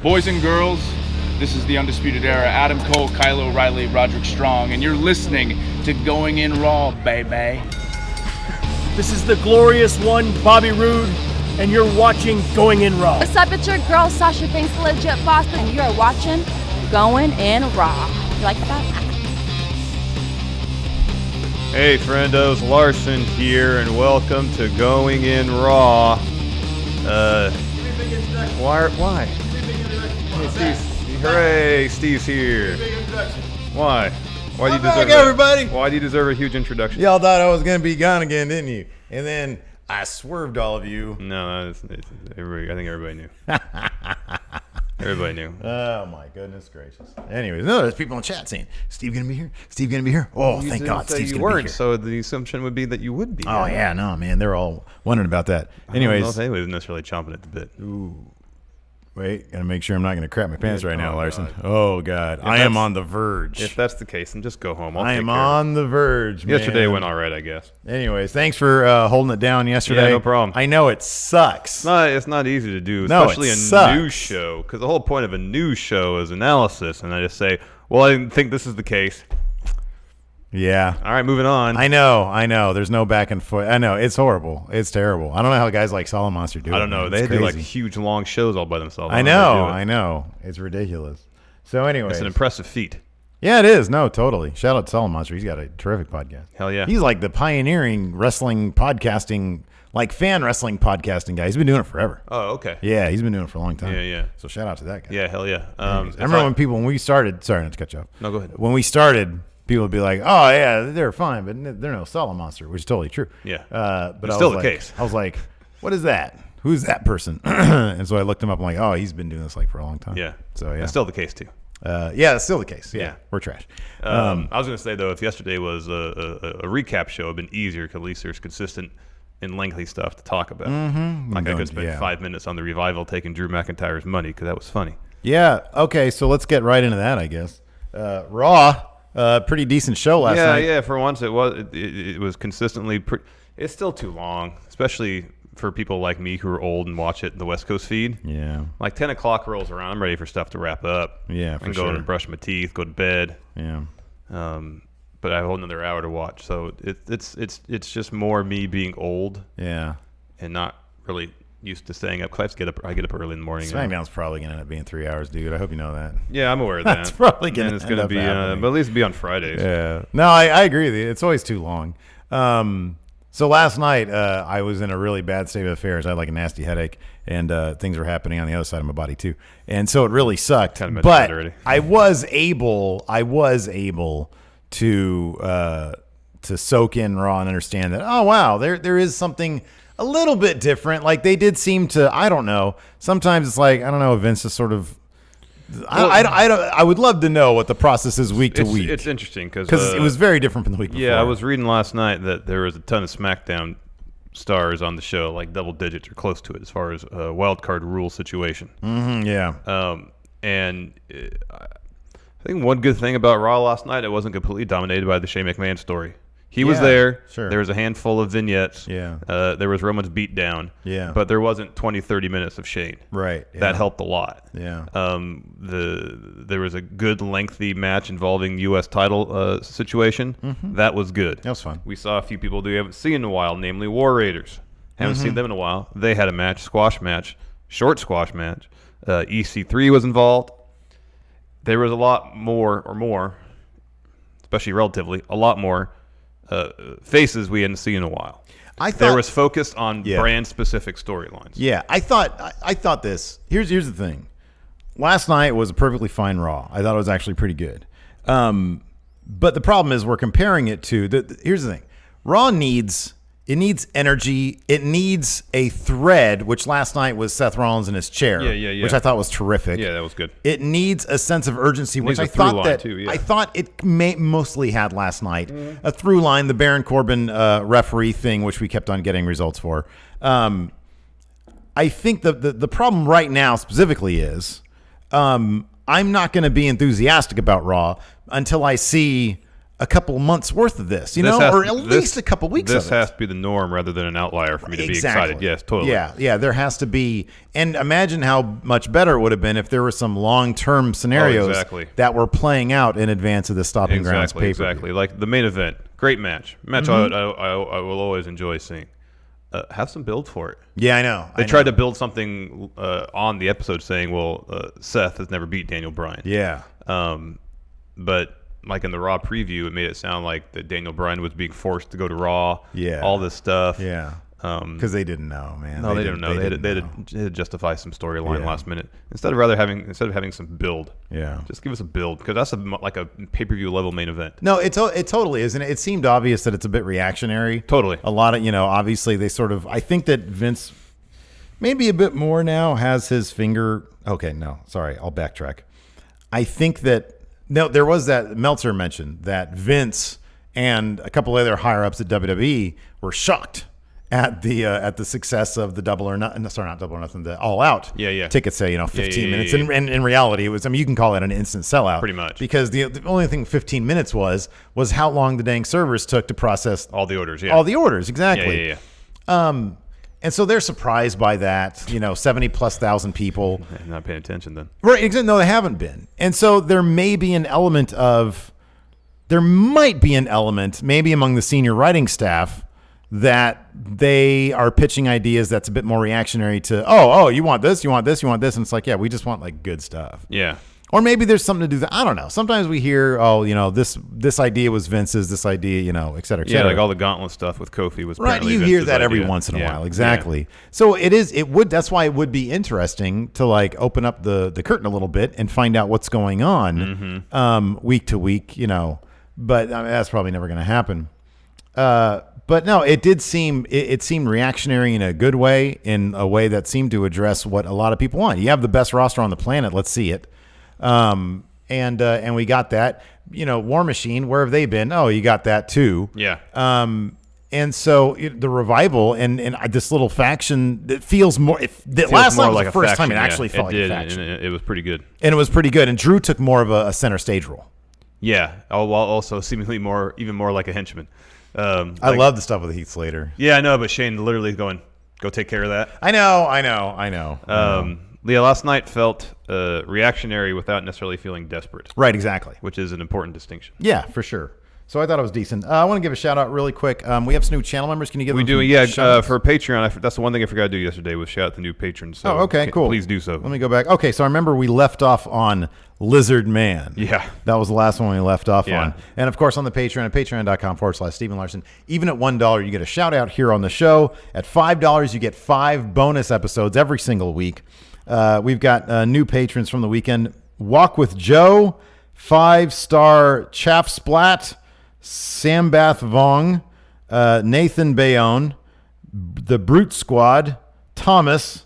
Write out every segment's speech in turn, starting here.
Boys and girls, this is the Undisputed Era. Adam Cole, Kyle O'Reilly, Roderick Strong, and you're listening to Going In Raw, baby. This is the glorious one, Bobby Roode, and you're watching Going In Raw. What's up, it's your girl, Sasha Banks, the Legit Boss, and you're watching Going In Raw. You like that? Hey, friendos, Larson here, and welcome to Going In Raw. Why? Hey, Steve. Hooray, Steve's here. Why? Why do you deserve everybody? Why do you deserve a huge introduction? Y'all thought I was going to be gone again, didn't you? And then I swerved all of you. No, it's everybody. I think everybody knew. Everybody knew. Oh, my goodness gracious. Anyways, no, there's people in chat saying, Steve going to be here? Steve going to be here? Oh, You thank didn't God say Steve's you going to be weren't, here. so the assumption would be that you would be. Oh, yeah, no, man. They're all wondering about that. Anyways. I don't know if anybody's necessarily chomping at the bit. Ooh. Wait, got to make sure I'm not going to crap my pants right now, Oh, Larson. God. Oh, God. I am on the verge. If that's the case, then just go home. I am on the verge, man. Yesterday went all right, I guess. Anyways, thanks for holding it down yesterday. Yeah, no problem. I know it sucks. It's not easy to do, No, especially it a sucks. news show, because the whole point of a news show is analysis, and I just say, well, I didn't think this is the case. Yeah. All right, moving on. I know. There's no back and forth. I know. It's horrible. It's terrible. I don't know how guys like Solid Monster do it. I don't know. Man. They It's do like crazy. huge, long shows all by themselves. I don't how they do it. know. It's ridiculous. So anyway. It's an impressive feat. Yeah, it is. No, totally. Shout out to Solid Monster. He's got a terrific podcast. Hell yeah. He's like the pioneering wrestling podcasting, like fan wrestling podcasting guy. He's been doing it forever. Oh, okay. Yeah, he's been doing it for a long time. Yeah. So shout out to that guy. Yeah, hell yeah. I remember when we started, sorry not to cut you off. No, go ahead. When we started, people would be like, oh, yeah, they're fine, but they're no Solid Monster, which is totally true. Yeah. But It's I still was the like- case. I was like, what is that? Who's that person? And so I looked him up. I'm like, oh, he's been doing this like for a long time. Yeah. So, yeah. It's still the case, too. Yeah, that's still the case. Yeah. Yeah. We're trash. I was going to say, though, if yesterday was a recap show, it would have been easier because at least there's consistent and lengthy stuff to talk about. Mm-hmm. Like I could spend 5 minutes on the revival taking Drew McIntyre's money because that was funny. Yeah. Okay, so let's get right into that, I guess. Raw, pretty decent show last night. Yeah. For once, it was consistently. It's still too long, especially for people like me who are old and watch it in the West Coast feed. Yeah. Like 10 o'clock rolls around, I'm ready for stuff to wrap up. Yeah, for and go sure. and brush my teeth, go to bed. Yeah. But I have a whole another hour to watch, so it's just more me being old. Yeah. And not really used to staying up. Cause I get up early in the morning. SmackDown's probably going to end up being 3 hours, dude. I hope you know that. Yeah, I'm aware of that. That's probably going And it's to going to end be, up happening. but at least be on Fridays. Yeah. No, I agree with you. It's always too long. So last night, I was in a really bad state of affairs. I had like a nasty headache, and things were happening on the other side of my body too. And so it really sucked. Kinda mentioned But that already. I was able to soak in Raw and understand that, oh, wow, there is something a little bit different. Like they did seem to, I don't know. Sometimes it's like, I don't know, Vince is sort of, I would love to know what the process is week to week. It's interesting because it was very different from the week before. Yeah, I was reading last night that there was a ton of SmackDown stars on the show, like double digits or close to it, as far as a wild card rule situation. Yeah. And I think one good thing about Raw last night, it wasn't completely dominated by the Shane McMahon story. He was there. Sure. There was a handful of vignettes. Yeah. There was Roman's beatdown. Yeah. But there wasn't 20, 30 minutes of Shane. Right. Yeah. That helped a lot. Yeah. There was a good lengthy match involving U.S. title situation. Mm-hmm. That was good. That was fun. We saw a few people we haven't seen in a while, namely War Raiders. Haven't seen them in a while. They had a match, short squash match. EC3 was involved. There was a lot more, especially relatively, a lot more faces we hadn't seen in a while. There was focus on brand-specific storylines. Yeah, I thought this. Here's the thing. Last night was a perfectly fine Raw. I thought it was actually pretty good. But the problem is we're comparing it to here's the thing. Raw needs energy. It needs a thread, which last night was Seth Rollins in his chair, which I thought was terrific. Yeah, that was good. It needs a sense of urgency, which I through thought line that too, yeah. I thought it mostly had last night. A through line, the Baron Corbin referee thing, which we kept on getting results for. I think the problem right now specifically is I'm not going to be enthusiastic about Raw until I see a couple months worth of this, or at least a couple weeks of it. This has to be the norm rather than an outlier for me to be excited. Yes, totally. Yeah, there has to be. And imagine how much better it would have been if there were some long-term scenarios that were playing out in advance of the Stomping Grounds pay-per-view. Exactly. Like the main event, great match. I will always enjoy seeing. Have some build for it. Yeah, I know. They tried to build something on the episode saying, well, Seth has never beat Daniel Bryan. Yeah. But like in the Raw preview, it made it sound like that Daniel Bryan was being forced to go to Raw. Yeah. All this stuff. Yeah. Because they didn't know, man. No, they didn't know. They had to justify some storyline last minute instead of having some build. Yeah. Just give us a build because that's like a pay-per-view level main event. No, it totally is, and it seemed obvious that it's a bit reactionary. Totally. A lot of obviously they sort of. I think that Vince, maybe a bit more now, has his finger. Okay, no, sorry, I'll backtrack. I think that there was that Meltzer mentioned that Vince and a couple other higher ups at WWE were shocked at the success of the not Double or Nothing, the All Out ticket sale, 15 minutes. And in reality, it was, you can call it an instant sellout. Pretty much. Because the only thing 15 minutes was how long the dang servers took to process all the orders. Yeah. All the orders, exactly. Yeah. And so they're surprised by that, 70,000+ people. Not paying attention then. Right, exactly. No, they haven't been. And so there might be an element, maybe among the senior writing staff, that they are pitching ideas that's a bit more reactionary to, you want this, you want this, you want this. And it's like, yeah, we just want like good stuff. Yeah. Or maybe there's something to do that. I don't know. Sometimes we hear, this idea was Vince's, this idea, et cetera, et cetera. Yeah, like all the gauntlet stuff with Kofi was right. You hear that every once in a while. Exactly. Yeah. So that's why it would be interesting to like open up the curtain a little bit and find out what's going on week to week, but that's probably never going to happen. But no, it did seem it seemed reactionary in a good way, in a way that seemed to address what a lot of people want. You have the best roster on the planet. Let's see it. And we got that. War Machine, where have they been? Oh, you got that too. Yeah. And so the revival and this little faction that feels more. Last night was like the first time it actually felt like a faction. And it was pretty good. And it was pretty good. And Drew took more of a center stage role. Yeah. While also seemingly even more like a henchman. I love the stuff with Heath Slater. Yeah, I know, but Shane literally going, go take care of that. I know. Yeah, last night felt reactionary without necessarily feeling desperate. Right, exactly. Which is an important distinction. Yeah, for sure. So I thought it was decent. I want to give a shout out really quick. We have some new channel members. Can you give them some shout-outs? For Patreon. That's the one thing I forgot to do yesterday was shout out the new patrons. So okay, cool. Please do so. Let me go back. Okay, so I remember we left off on Lizard Man. Yeah. That was the last one we left off on. And of course on the Patreon at patreon.com/Stephen Larson. Even at $1, you get a shout out here on the show. At $5, you get 5 bonus episodes every single week. We've got new patrons from the weekend. Walk with Joe, 5-star Chaff Splat, Sambath Vong, Nathan Bayonne, the Brute Squad, Thomas,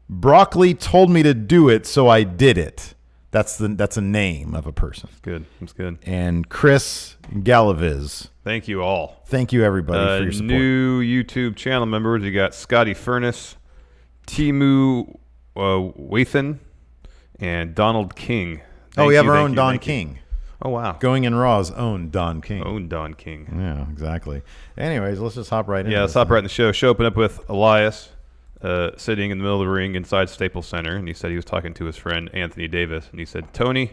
Broccoli told me to do it, so I did it. That's a name of a person. That's good. And Chris Galaviz. Thank you all. Thank you, everybody, for your support. New YouTube channel members. You got Scotty Furnace, Timu Wathan, and Donald King. We have our own Don King. Oh, wow. Going in Raw's own Don King. Yeah, exactly. Anyways, let's just hop right in. Yeah, let's hop right in the show. Show opened up with Elias sitting in the middle of the ring inside Staples Center, and he said he was talking to his friend Anthony Davis, and he said, Tony,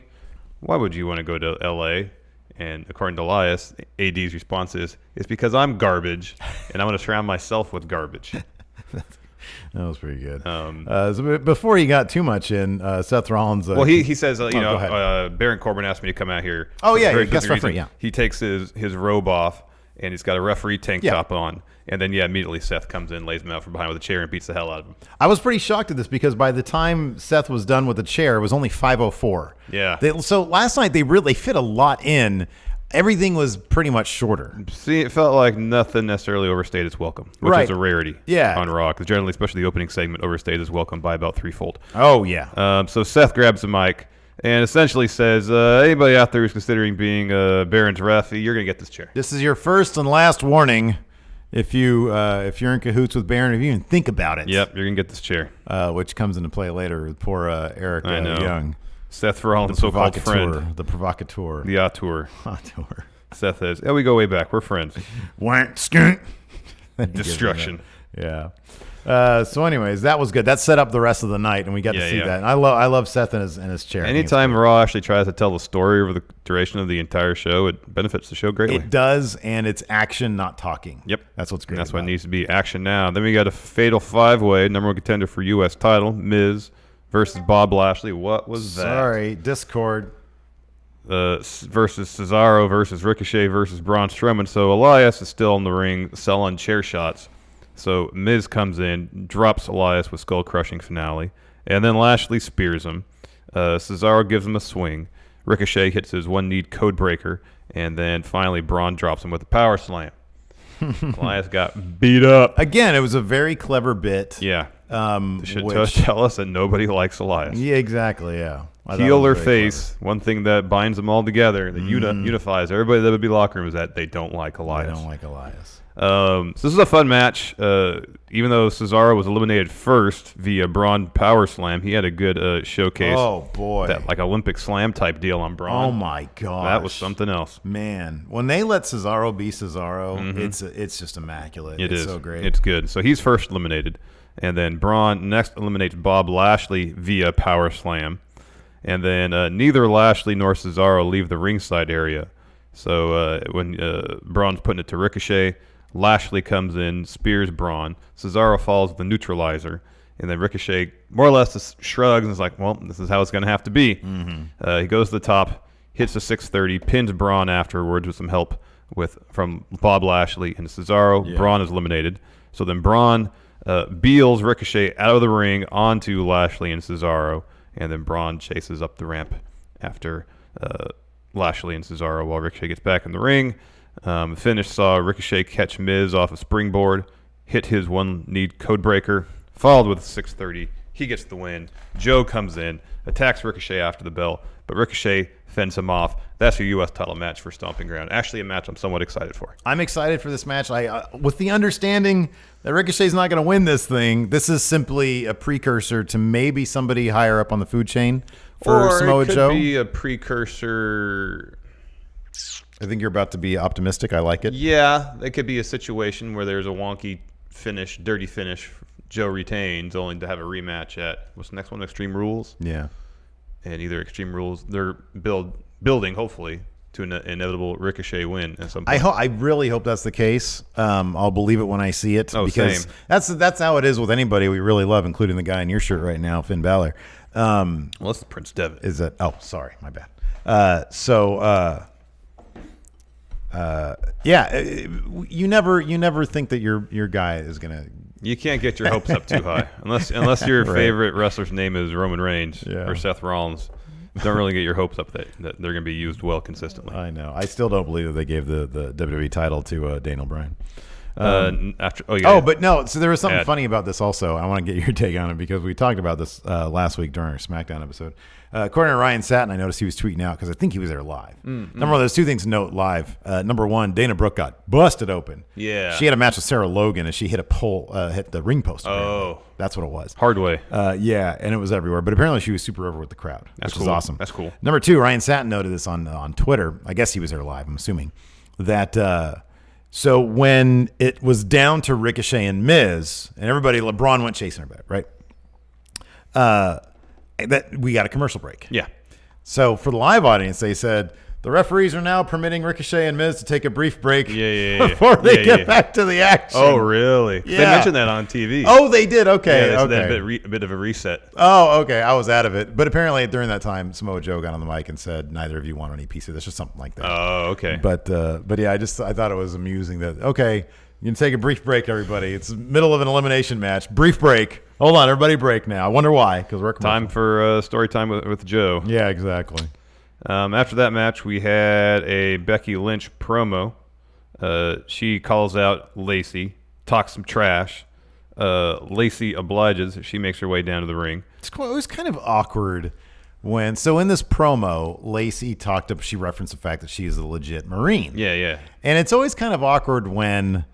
why would you want to go to L.A.? And according to Elias, AD's response is, it's because I'm garbage, and I'm going to surround myself with garbage. That was pretty good. So before he got too much in, Seth Rollins. He says, Baron Corbin asked me to come out here. Oh, yeah, guest referee, yeah. He takes his robe off, and he's got a referee tank top on. And then, immediately Seth comes in, lays him out from behind with a chair, and beats the hell out of him. I was pretty shocked at this because by the time Seth was done with the chair, it was only 5:04. Yeah. So last night, they fit a lot in. Everything was pretty much shorter. See, it felt like nothing necessarily overstayed its welcome, which is a rarity on Raw, because generally, especially the opening segment, overstayed its welcome by about threefold. Oh, yeah. So Seth grabs the mic and essentially says, anybody out there who's considering being Baron's ref, you're going to get this chair. This is your first and last warning. If you're in cahoots with Baron, if you even think about it. Yep, you're going to get this chair. Which comes into play later with poor Eric Young. Seth Rollins' so-called friend. The provocateur. The auteur. Seth says, "Yeah, we go way back. We're friends." Went skunk. Destruction. Yeah. So, anyways, that was good. That set up the rest of the night, and we got to see that. And I love Seth in his chair. Anytime Raw actually tries to tell the story over the duration of the entire show, it benefits the show greatly. It does, and it's action, not talking. Yep. That's what's great. That's what needs to be action now. Then we got a fatal 5-way, number one contender for U.S. title, Miz versus Bob Lashley. What was that? Sorry, Discord. Versus Cesaro versus Ricochet versus Braun Strowman. So Elias is still in the ring selling chair shots. So Miz comes in, drops Elias with skull-crushing finale, and then Lashley spears him. Cesaro gives him a swing. Ricochet hits his one-kneed code breaker, and then finally Braun drops him with a power slam. Elias got beat up. Again, it was a very clever bit. Yeah. Should tell us that nobody likes Elias. Yeah, exactly, yeah. Heel or face, one thing that binds them all together, that unifies everybody that would be locker room, is that they don't like Elias. They don't like Elias. So this is a fun match. Even though Cesaro was eliminated first via Braun power slam, he had a good showcase. Oh boy, that like Olympic slam type deal on Braun. Oh my god, that was something else. Man, when they let Cesaro be Cesaro, it's just immaculate. It's so great. It's good. So he's first eliminated, and then Braun next eliminates Bob Lashley via power slam, and then neither Lashley nor Cesaro leave the ringside area. So when Braun's putting it to Ricochet, Lashley comes in, spears Braun. Cesaro falls with the neutralizer, and then Ricochet more or less just shrugs and is like, well, this is how it's going to have to be. He goes to the top, hits the 630, pins Braun afterwards with some help from Bob Lashley and Cesaro. Yeah. Braun is eliminated. So then Braun beels Ricochet out of the ring onto Lashley and Cesaro, and then Braun chases up the ramp after Lashley and Cesaro while Ricochet gets back in the ring. Finish saw Ricochet catch Miz off a springboard, hit his one-kneed codebreaker, followed with a 630. He gets the win. Joe comes in, attacks Ricochet after the bell, but Ricochet fends him off. That's your U.S. title match for Stomping Ground. Actually, a match I'm somewhat excited for. I'm excited for this match. With the understanding that Ricochet's not going to win this thing, this is simply a precursor to maybe somebody higher up on the food chain for Samoa Joe. Or it could be a precursor. I think you're about to be optimistic. I like it. Yeah, it could be a situation where there's a wonky finish, dirty finish. Joe retains, only to have a rematch at what's the next one? Extreme Rules. Yeah, and either Extreme Rules, they're building hopefully to an inevitable Ricochet win at some point. I really hope that's the case. I'll believe it when I see it. Oh, because same. That's how it is with anybody we really love, including the guy in your shirt right now, Finn Balor. Well, that's Prince Devitt. Is it? Oh, sorry, my bad. Yeah, you never think that your guy is gonna. You can't get your hopes up too high unless your favorite wrestler's name is Roman Reigns or Seth Rollins. Don't really get your hopes up that they're going to be used well consistently. I know. I still don't believe that they gave the WWE title to Daniel Bryan. But no. So there was something funny about this also. I want to get your take on it because we talked about this last week during our SmackDown episode. According to Ryan Satin, I noticed he was tweeting out because I think he was there live. Number one, there's two things to note live. Number one, Dana Brooke got busted open. Yeah, she had a match with Sarah Logan and she hit hit the ring post. Oh, that's what it was. Hard way. Yeah, and it was everywhere. But apparently she was super over with the crowd, which was awesome. That's cool. Number two, Ryan Satin noted this on Twitter. I guess he was there live. I'm assuming that. So when it was down to Ricochet and Miz, and LeBron went chasing her back, right? That we got a commercial break. Yeah. So for the live audience, they said the referees are now permitting Ricochet and Miz to take a brief break before they get back to the action. Oh, really? Yeah. They mentioned that on TV. Oh, they did? Okay. Yeah, okay. A bit of a reset. Oh, okay. I was out of it. But apparently during that time, Samoa Joe got on the mic and said, neither of you want any piece of this or something like that. Oh, okay. But yeah, I thought it was amusing that, okay, you can take a brief break, everybody. It's middle of an elimination match. Brief break. Hold on, everybody break now. I wonder why. Because we're time for story time with Joe. Yeah, exactly. After that match, we had a Becky Lynch promo. She calls out Lacey, talks some trash. Lacey obliges. She makes her way down to the ring. It was kind of awkward in this promo, Lacey she referenced the fact that she is a legit Marine. Yeah, yeah. And it's always kind of awkward when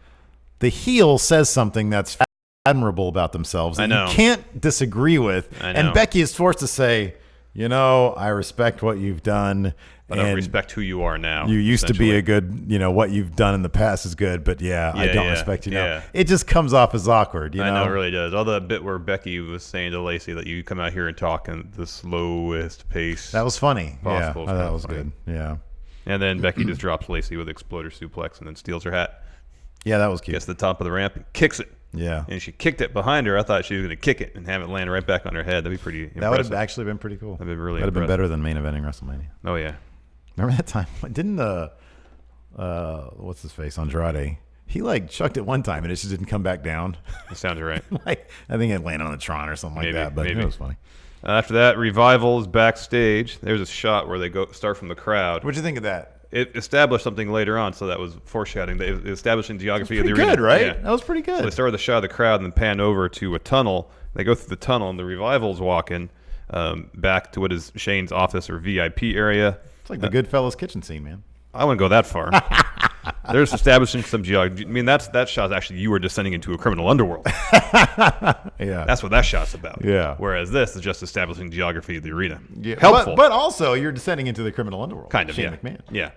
the heel says something that's admirable about themselves that you can't disagree with. I know. And Becky is forced to say, I respect what you've done. But I don't respect who you are now. You used to be a good, what you've done in the past is good, but I don't respect you now. Yeah. It just comes off as awkward, I know, it really does. All that bit where Becky was saying to Lacey that you come out here and talk in the slowest pace. That was funny. Possible. Yeah, that was good. Yeah. And then Becky just drops Lacey with exploder suplex and then steals her hat. Yeah, that was cute. Gets to the top of the ramp and kicks it. Yeah. And she kicked it behind her. I thought she was going to kick it and have it land right back on her head. That'd be pretty impressive. That would have actually been pretty cool. That'd be really That'd have been better than main eventing WrestleMania. Oh, yeah. Remember that time? Didn't what's his face, Andrade? He chucked it one time and it just didn't come back down. That sounds right. I think it landed on the Tron or something like that. But it was funny. After that, Revival is backstage. There's a shot where they start from the crowd. What'd you think of that? It established something later on, so that was foreshadowing. Establishing geography of the arena. Pretty good, right? Yeah. That was pretty good. So they started the shot of the crowd and then pan over to a tunnel. They go through the tunnel and the Revival's walking back to what is Shane's office or VIP area. It's like the Goodfellas kitchen scene, man. I wouldn't go that far. There's establishing some geography. I mean, that shot is actually you were descending into a criminal underworld. Yeah. That's what that shot's about. Yeah. Whereas this is just establishing geography of the arena. Yeah. Helpful. But also, you're descending into the criminal underworld. Kind of, Shane yeah. McMahon. Yeah.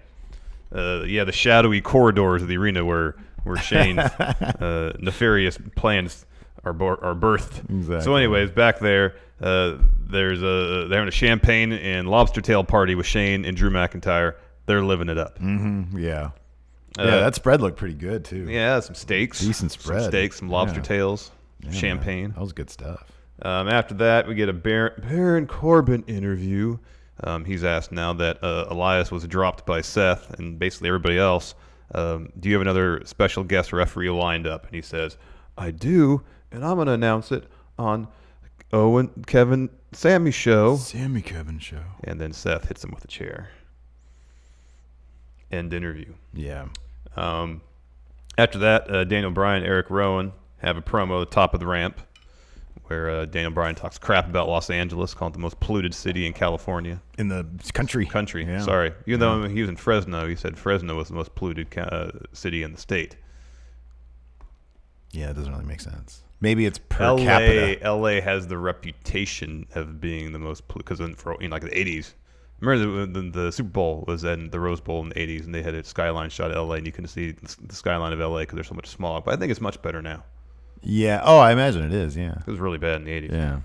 The shadowy corridors of the arena where Shane's nefarious plans are birthed. Exactly. So anyways, back there, they're having a champagne and lobster tail party with Shane and Drew McIntyre. They're living it up. Mm-hmm. Yeah. That spread looked pretty good, too. Yeah, some steaks. Decent spread. Some steaks, some lobster tails, champagne. Man. That was good stuff. After that, we get a Baron Corbin interview. He's asked now that Elias was dropped by Seth and basically everybody else. Do you have another special guest referee lined up? And he says, I do, and I'm going to announce it on Sami show. Sami Kevin show. And then Seth hits him with a chair. End interview. Yeah. After that, Daniel Bryan, Eric Rowan have a promo at the top of the ramp where Daniel Bryan talks crap about Los Angeles, calling it the most polluted city in California. In the country. Yeah. Sorry. Even though he was in Fresno, he said Fresno was the most polluted city in the state. Yeah, it doesn't really make sense. Maybe it's per capita. LA has the reputation of being the most polluted, because in like the 80s, remember the Super Bowl was in the Rose Bowl in the 80s, and they had a skyline shot of LA, and you couldn't see the skyline of LA because there's so much smog. But I think it's much better now. Yeah. Oh, I imagine it is. Yeah. It was really bad in the 80s. Yeah.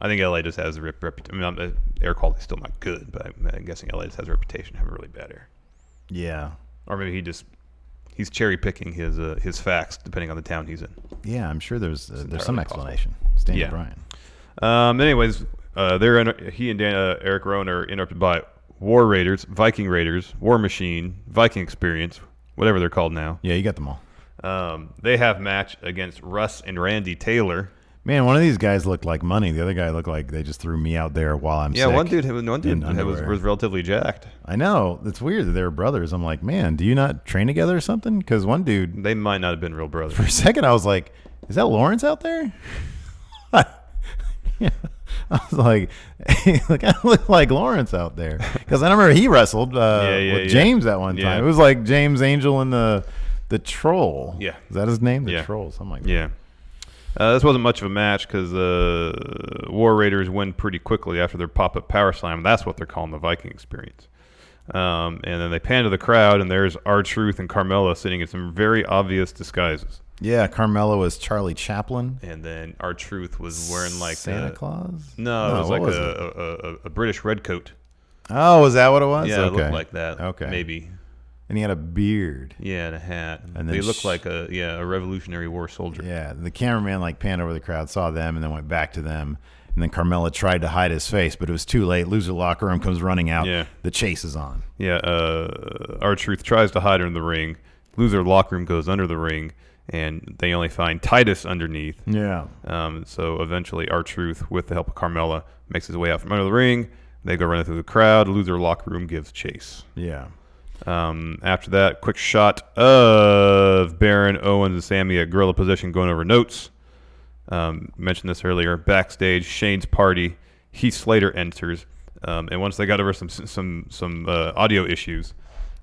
I think LA just has a reputation. I mean, air quality is still not good, but I'm guessing LA just has a reputation to have a really bad air. Yeah. Or maybe he's cherry picking his facts depending on the town he's in. Yeah, I'm sure there's some explanation. It's Daniel Bryan. Anyways, he and Eric Rowan are interrupted by War Raiders, Viking Raiders, War Machine, Viking Experience, whatever they're called now. Yeah, you got them all. They have match against Russ and Randy Taylor. Man, one of these guys looked like money. The other guy looked like they just threw me out there while I'm sick. Yeah, one dude was relatively jacked. I know. It's weird that they were brothers. I'm like, man, do you not train together or something? Because one dude... They might not have been real brothers. For a second, I was like, is that Lawrence out there? Yeah. I was like, I look like Lawrence out there. Because I remember he wrestled with James at one time. Yeah. It was like James Angel and the Troll. Yeah. Is that his name? The Troll, something like that. Yeah. This wasn't much of a match because War Raiders win pretty quickly after their pop-up power slam. That's what they're calling the Viking Experience. And then they pan to the crowd, and there's R-Truth and Carmella sitting in some very obvious disguises. Yeah, Carmella was Charlie Chaplin. And then R-Truth was wearing like Santa Claus? No, it was like a British red coat. Oh, was that what it was? Yeah, it looked like that. Okay. Maybe. And he had a beard. Yeah, and a hat. And then he looked like a Revolutionary War soldier. Yeah, the cameraman panned over the crowd, saw them, and then went back to them. And then Carmella tried to hide his face, but it was too late. Loser locker room comes running out. Yeah. The chase is on. Yeah, R-Truth tries to hide her in the ring. Loser locker room goes under the ring, and they only find Titus underneath. Yeah. So eventually R-Truth, with the help of Carmella, makes his way out from under the ring. They go running through the crowd. Loser locker room gives chase. Yeah. After that, quick shot of Baron, Owens, and Sami at gorilla position going over notes. Mentioned this earlier. Backstage, Shane's party. Heath Slater enters, and once they got over some audio issues,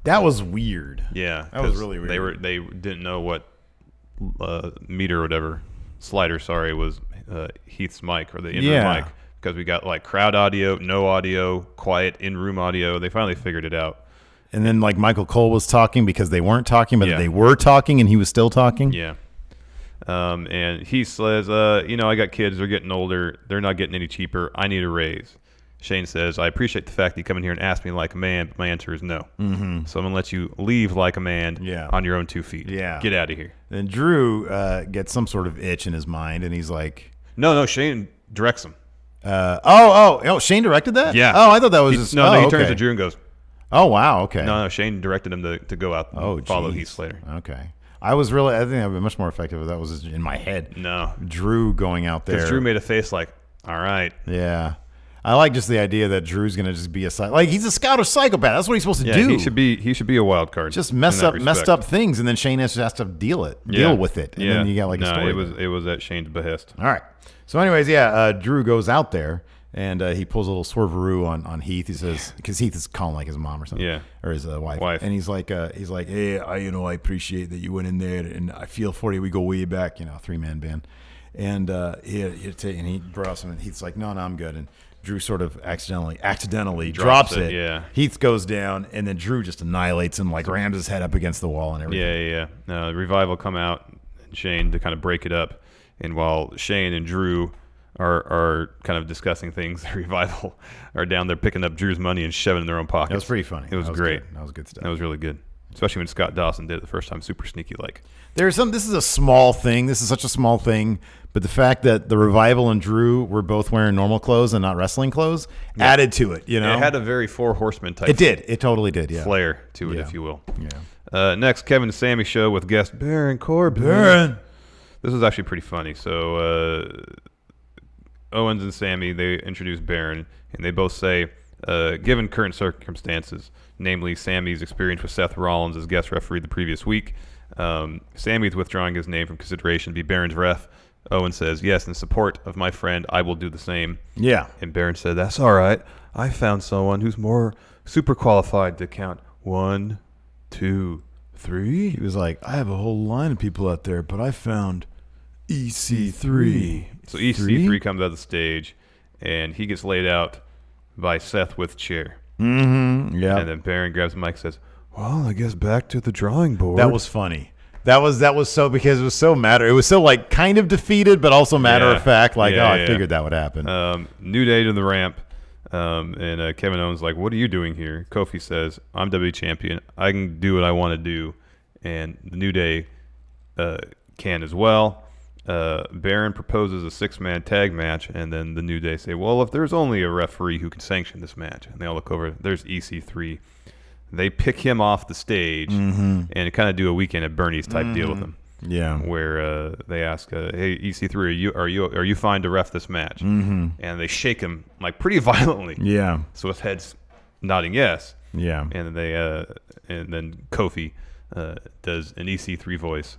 that was weird. Yeah, that was really weird. They didn't know what meter or whatever Slider. Sorry, was Heath's mic or the inner mic. because we got like crowd audio, no audio, quiet in-room audio. They finally figured it out. And then like Michael Cole was talking because they weren't talking, but Yeah. they were talking and he was still talking. Yeah. And he says, I got kids. They're getting older. They're not getting any cheaper. I need a raise. Shane says, I appreciate the fact that you come in here and ask me like a man, but my answer is no. Mm-hmm. So I'm going to let you leave like a man on your own 2 feet. Yeah. Get out of here. Then Drew gets some sort of itch in his mind, and he's like, No, Shane directs him. Shane directed that? Yeah. Oh, I thought that was just... He okay. turns to Drew and goes, Oh, wow, okay. No, Shane directed him to go out and follow Heath Slater. Okay. I think that would be much more effective if that was in my head. No. Drew going out there. Because Drew made a face like, all right. Yeah. I like just the idea that Drew's going to just be he's a scout or psychopath. That's what he's supposed to do. He should be a wild card. Just messed up things, and then Shane has to deal with it. And then you got like a story. It was at Shane's behest. All right. So anyways, Drew goes out there and he pulls a little swerveroo on Heath. He says, because Heath is calling like his mom or something. Yeah. Or his wife. And he's like, hey, I appreciate that you went in there and I feel for you. We go way back, 3-man band. And he brought some, and Heath's like, no, I'm good. And Drew sort of accidentally drops it. Yeah. Heath goes down, and then Drew just annihilates him, like rams his head up against the wall and everything. Yeah. Revival come out, and Shane to kind of break it up. And while Shane and Drew are kind of discussing things, the Revival are down there picking up Drew's money and shoving it in their own pockets. That was pretty funny. It was great. That was good stuff. That was really good. Especially when Scott Dawson did it the first time, super sneaky like. This is a small thing. This is such a small thing. But the fact that the Revival and Drew were both wearing normal clothes and not wrestling clothes added to it, It had a very Four Horsemen type. It did. It totally did, yeah. Flair to it, if you will. Yeah. Next, Kevin and Sami show with guest Baron Corbin. This is actually pretty funny. So Owens and Sami, they introduce Baron, and they both say, given current circumstances, namely Sami's experience with Seth Rollins as guest referee the previous week, Sami's withdrawing his name from consideration to be Baron's ref. Owen says, yes, in support of my friend, I will do the same. Yeah. And Baron said, that's all right. I found someone who's more super qualified to count 1, 2, 3. He was like, I have a whole line of people out there, but I found EC3. So EC3 comes out of the stage, and he gets laid out by Seth with chair. Mm-hmm. Yeah. And then Baron grabs the mic and says, well, I guess back to the drawing board. That was funny. That was so, because it was so it was so like kind of defeated, but also matter of fact. Like, I figured that would happen. New Day to the ramp. And Kevin Owens like, what are you doing here? Kofi says, I'm WWE champion. I can do what I want to do. And the New Day can as well. Baron proposes a 6-man tag match, and then the New Day say, well, if there's only a referee who can sanction this match, and they all look over, there's EC3. They pick him off the stage and kind of do a Weekend at Bernie's type deal with him. Yeah, where they ask, hey, EC3, are you fine to ref this match? And they shake him like pretty violently. Yeah. So his head's nodding yes. Yeah. And then Kofi does an EC3 voice.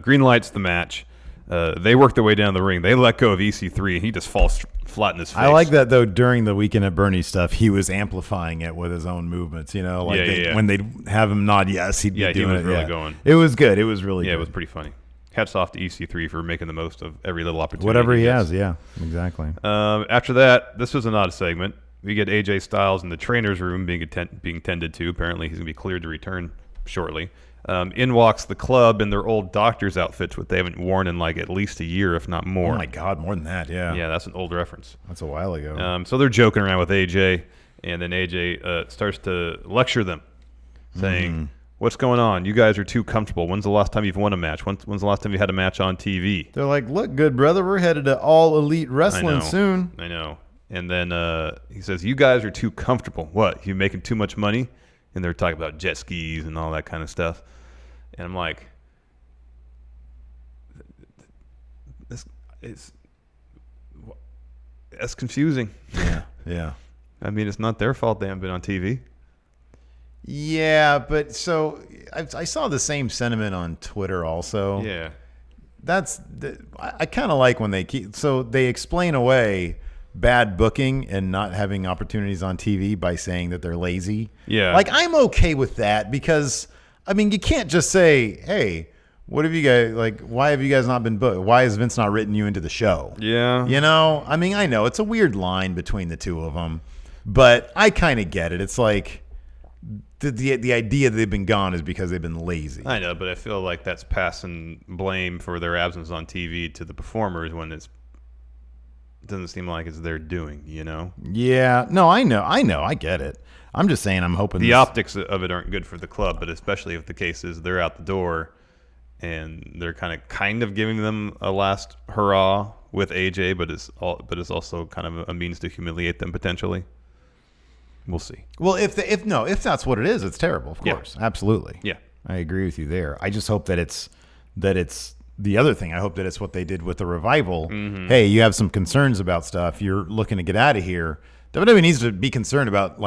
Green lights the match. They work their way down the ring. They let go of EC3, and he just falls flat in his face. I like that, though, during the Weekend at Bernie's stuff, he was amplifying it with his own movements, when they'd have him nod yes, he'd be doing it. Yeah, he was really going. It was good. It was really good. Yeah, it was pretty funny. Hats off to EC3 for making the most of every little opportunity. Whatever he has, yeah, exactly. After that, this was an odd segment. We get AJ Styles in the trainer's room being tended to. Apparently, he's going to be cleared to return shortly. In walks the club in their old doctor's outfits, which they haven't worn in like at least a year, if not more. Oh my God, more than that, yeah. Yeah, that's an old reference. That's a while ago. So they're joking around with AJ, and then AJ starts to lecture them, saying, what's going on? You guys are too comfortable. When's the last time you've won a match? When's the last time you had a match on TV? They're like, look, good brother, we're headed to All Elite Wrestling soon. I know. And then he says, you guys are too comfortable. What, you making too much money? And they're talking about jet skis and all that kind of stuff. And I'm like, that's confusing. Yeah. I mean, it's not their fault they haven't been on TV. Yeah, but so I saw the same sentiment on Twitter also. Yeah. I kind of like when they explain away bad booking and not having opportunities on TV by saying that they're lazy. Yeah. Like, I'm okay with that because, I mean, you can't just say, hey, What have you guys why have you guys not been booked? Why has Vince not written you into the show? Yeah. You know, I mean, I know it's a weird line between the two of them, but I kind of get it. It's like the idea they've been gone is because they've been lazy. I know, but I feel like that's passing blame for their absence on TV to the performers when it doesn't seem like it's their doing, you know? Yeah. No, I know. I get it. I'm just saying I'm hoping the optics of it aren't good for the club, but especially if the case is they're out the door and they're kind of giving them a last hurrah with AJ, but it's also kind of a means to humiliate them potentially. We'll see. Well, if that's what it is, it's terrible. Of course, absolutely. Yeah, I agree with you there. I just hope that it's the other thing. I hope that it's what they did with the revival. Mm-hmm. Hey, you have some concerns about stuff. You're looking to get out of here. WWE needs to be concerned about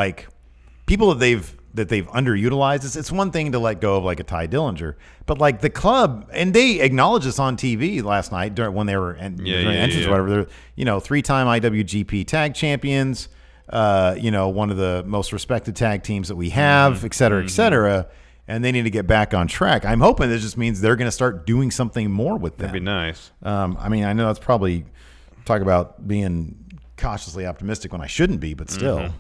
people that they've underutilized. It's one thing to let go of a Ty Dillinger, but the club, and they acknowledged this on TV last night when they were during entrance or whatever. They're 3-time IWGP Tag Champions. One of the most respected tag teams that we have, et cetera, et cetera. And they need to get back on track. I'm hoping this just means they're going to start doing something more with them. That'd be nice. I mean, I know that's probably talk about being cautiously optimistic when I shouldn't be, but still.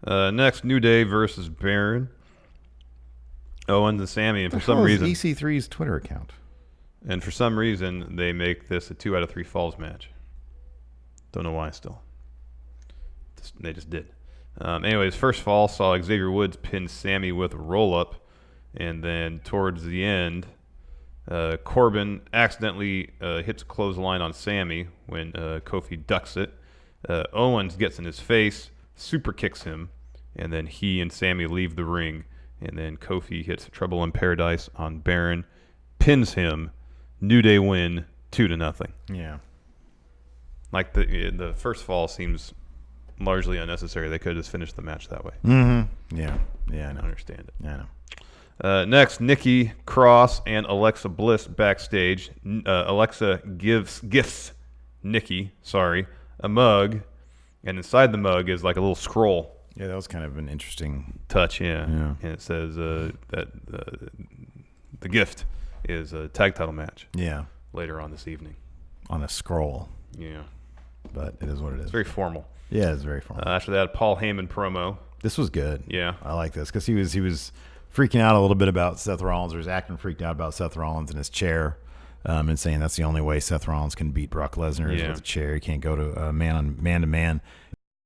Next, New Day versus Baron, Owens and Sami, and for some reason, EC3's Twitter account. And for some reason, they make this a 2 out of 3 falls match. Don't know why. Still, they just did. Anyways, first fall saw Xavier Woods pin Sami with a roll-up, and then towards the end, Corbin accidentally hits a clothesline on Sami when Kofi ducks it. Owens gets in his face, super kicks him, and then he and Sami leave the ring, and then Kofi hits Trouble in Paradise on Baron, pins him, New Day win 2-0. Yeah. The first fall seems largely unnecessary. They could have just finished the match that way. Mm-hmm. Yeah. Yeah, I know. I understand it. Yeah, I know. Next, Nikki Cross and Alexa Bliss backstage. Alexa gifts Nikki, a mug, and inside the mug is a little scroll. Yeah, that was kind of an interesting touch. Yeah. And it says that the gift is a tag title match. Yeah. Later on this evening. On a scroll. Yeah. But it is what it is. It's very formal. Yeah, it's very formal. After that, Paul Heyman promo. This was good. Yeah. I like this because he was freaking out a little bit about Seth Rollins, or was acting freaked out about Seth Rollins in his chair, and saying that's the only way Seth Rollins can beat Brock Lesnar is with a chair. He can't go to man to man.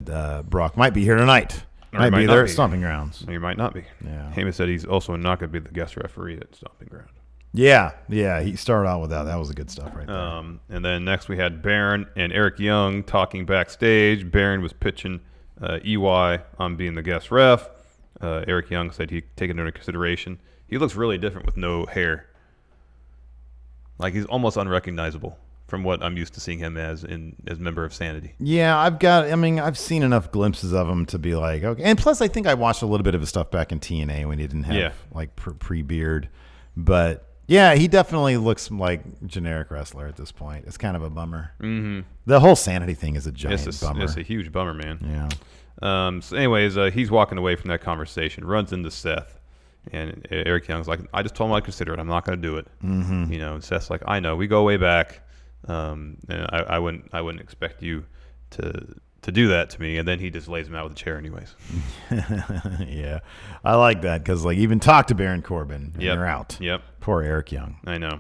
Brock might be here tonight. Might be there at Stomping Grounds. He might not be. Yeah. Heyman said he's also not going to be the guest referee at Stomping Ground. Yeah. He started out with that. That was the good stuff right there. And then next we had Baron and Eric Young talking backstage. Baron was pitching EY on being the guest ref. Eric Young said he'd taken it into consideration. He looks really different with no hair. He's almost unrecognizable from what I'm used to seeing him as member of Sanity. Yeah, I've seen enough glimpses of him to be okay. And plus, I think I watched a little bit of his stuff back in TNA when he didn't have pre-beard. But yeah, he definitely looks like generic wrestler at this point. It's kind of a bummer. Mm-hmm. The whole Sanity thing is a giant bummer. It's a huge bummer, man. Yeah. So anyways, he's walking away from that conversation, runs into Seth, and Eric Young's like, I just told him I'd consider it. I'm not going to do it. Mm-hmm. And Seth's like, I know. We go way back. And I wouldn't expect you to do that to me. And then he just lays him out with a chair anyways. Yeah. I like that because even talk to Baron Corbin and you're out. Yep. Poor Eric Young. I know.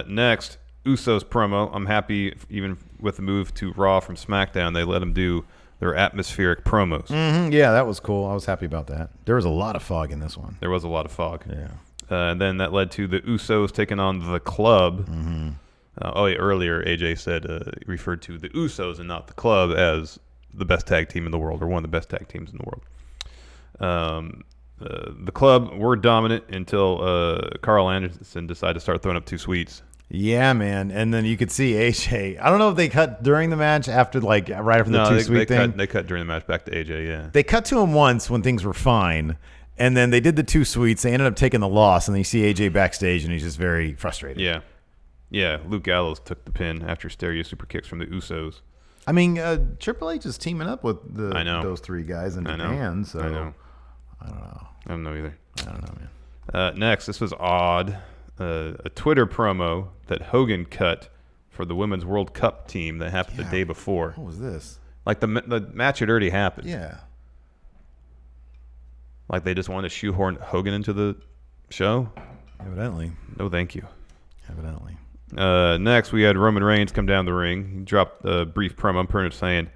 Next, Usos promo. I'm happy even with the move to Raw from SmackDown. They let him do their atmospheric promos. Mm-hmm. Yeah, that was cool. I was happy about that. There was a lot of fog in this one. There was a lot of fog. Yeah. And then that led to the Usos taking on the Club. Mm-hmm. Earlier AJ said referred to the Usos and not the Club as the best tag team in the world, or one of the best tag teams in the world. The Club were dominant until Carl Anderson decided to start throwing up 2 sweets. Yeah, man. And then you could see AJ. I don't know if they cut during the match after right after the 2 sweet thing. They cut during the match back to AJ. Yeah. They cut to him once when things were fine. And then they did the 2 sweets. They ended up taking the loss, and then you see AJ backstage, and he's just very frustrated. Yeah. Yeah, Luke Gallows took the pin after stereo super kicks from the Usos. I mean, Triple H is teaming up with those 3 guys in Japan, so I know. I don't know. I don't know either. I don't know, man. Next, this was odd. a Twitter promo that Hogan cut for the Women's World Cup team that happened the day before. What was this? Like the match had already happened. Yeah. Like they just wanted to shoehorn Hogan into the show? Evidently. No, thank you. Evidently. Next, we had Roman Reigns come down the ring. He dropped a brief promo, pretty much saying,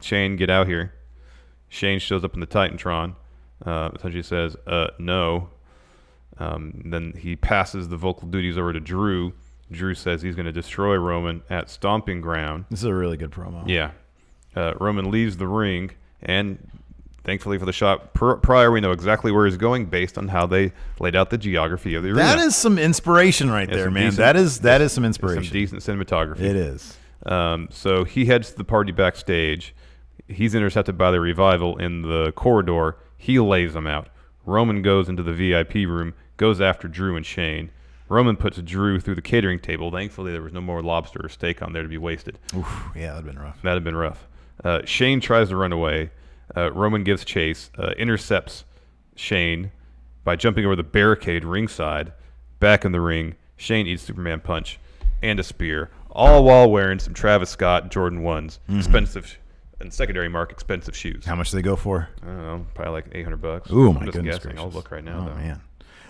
Shane, get out here. Shane shows up in the Titantron. Essentially says, no. Then he passes the vocal duties over to Drew. Drew says he's going to destroy Roman at Stomping Ground. This is a really good promo. Yeah. Roman leaves the ring, and thankfully for the shot prior, we know exactly where he's going based on how they laid out the geography of the arena. That is some inspiration right there, man. That is some inspiration. Some decent cinematography. It is. So he heads to the party backstage. He's intercepted by the Revival in the corridor. He lays them out. Roman goes into the VIP room, goes after Drew and Shane. Roman puts Drew through the catering table. Thankfully, there was no more lobster or steak on there to be wasted. Oof, yeah, that'd been rough. That'd have been rough. Shane tries to run away. Roman gives chase, intercepts Shane by jumping over the barricade ringside. Back in the ring, Shane eats Superman punch and a spear, all while wearing some Travis Scott Jordan 1s, expensive and secondary mark expensive shoes. How much do they go for? I don't know, probably like $800. Ooh, my I'm just goodness guessing. gracious. I'll look right now. Oh, though. man.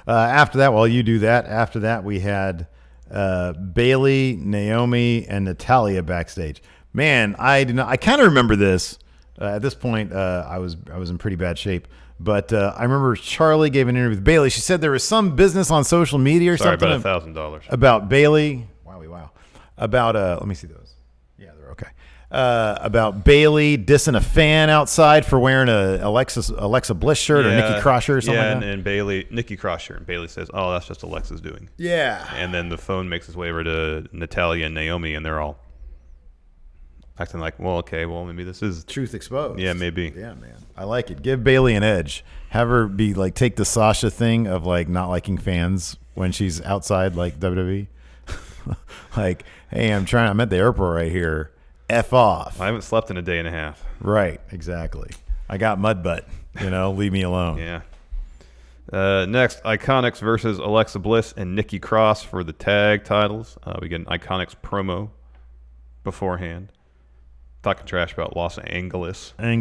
After that, while you do that, after that we had Bailey, Naomi, and Natalia backstage. Man, I kind of remember this. At this point, I was in pretty bad shape. But I remember Charlie gave an interview with Bailey. She said there was some business on social media or something. About $1,000. About Bailey. Wow. About, let me see those. Yeah, they're okay. About Bailey dissing a fan outside for wearing a Alexa Bliss shirt or Nikki Cross shirt or something like that. and Nikki Cross shirt. And Bailey says, oh, that's just Alexa's doing. Yeah. And then the phone makes its way over to Natalia and Naomi, and they're all acting like, well, okay, well, maybe this is Truth exposed. Yeah, maybe. Yeah, man. I like it. Give Bailey an edge. Have her be like, take the Sasha thing of like not liking fans when she's outside like WWE. Like, hey, I'm at the airport right here. F off. I haven't slept in a day and a half. Right, exactly. I got mud butt. Leave me alone. Yeah. Next, Iconics versus Alexa Bliss and Nikki Cross for the tag titles. We get an Iconics promo beforehand. Talking trash about Los Angeles. Yeah,